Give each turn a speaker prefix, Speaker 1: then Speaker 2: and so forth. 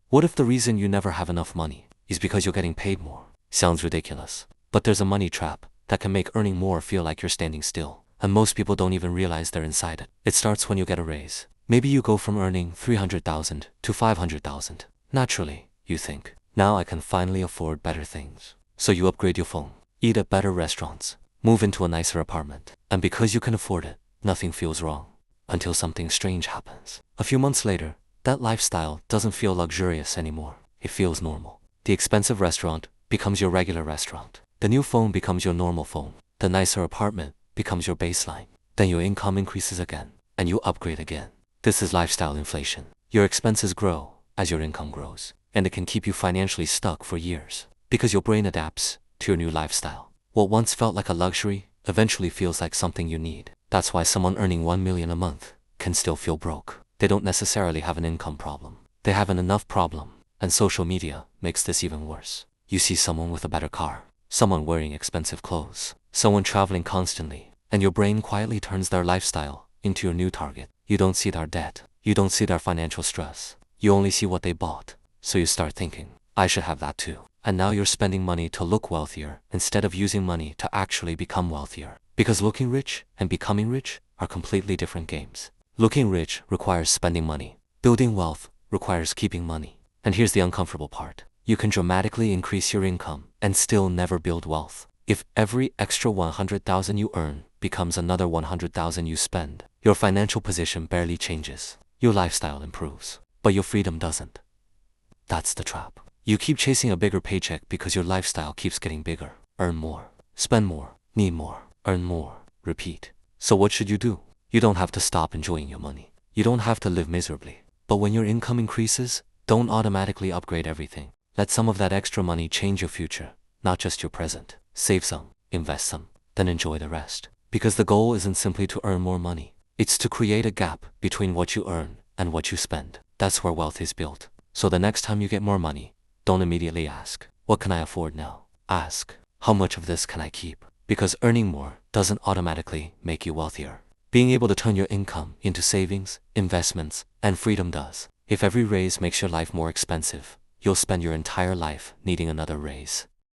Speaker 1: What if the reason you never have enough money is because you're getting paid more? Sounds ridiculous. But there's a money trap that can make earning more feel like you're standing still. And most people don't even realize they're inside it. It starts when you get a raise. Maybe you go from earning 300,000 to 500,000. Naturally, you think, now I can finally afford better things. So you upgrade your phone, eat at better restaurants, move into a nicer apartment. And because you can afford it, nothing feels wrong. Until something strange happens. A few months later, that lifestyle doesn't feel luxurious anymore. It feels normal. The expensive restaurant becomes your regular restaurant. The new phone becomes your normal phone. The nicer apartment becomes your baseline. Then your income increases again, and you upgrade again. This is lifestyle inflation. Your expenses grow as your income grows, and it can keep you financially stuck for years, because your brain adapts to your new lifestyle. What once felt like a luxury eventually feels like something you need. That's why someone earning 1 million a month can still feel broke. They don't necessarily have an income problem. They have an enough problem, and social media makes this even worse. You see someone with a better car, someone wearing expensive clothes, someone traveling constantly, and your brain quietly turns their lifestyle into your new target. You don't see their debt. You don't see their financial stress. You only see what they bought. So you start thinking, I should have that too. And now you're spending money to look wealthier instead of using money to actually become wealthier. Because looking rich and becoming rich are completely different games. Looking rich requires spending money. Building wealth requires keeping money. And here's the uncomfortable part. You can dramatically increase your income and still never build wealth. If every extra 100,000 you earn becomes another 100,000 you spend, your financial position barely changes. Your lifestyle improves, but your freedom doesn't. That's the trap. You keep chasing a bigger paycheck because your lifestyle keeps getting bigger. Earn more, spend more, need more, earn more, repeat. So what should you do? You don't have to stop enjoying your money. You don't have to live miserably. But when your income increases, don't automatically upgrade everything. Let some of that extra money change your future, not just your present. Save some, invest some, then enjoy the rest. Because the goal isn't simply to earn more money. It's to create a gap between what you earn and what you spend. That's where wealth is built. So the next time you get more money, don't immediately ask, what can I afford now? Ask, how much of this can I keep? Because earning more doesn't automatically make you wealthier. Being able to turn your income into savings, investments, and freedom does. If every raise makes your life more expensive, you'll spend your entire life needing another raise.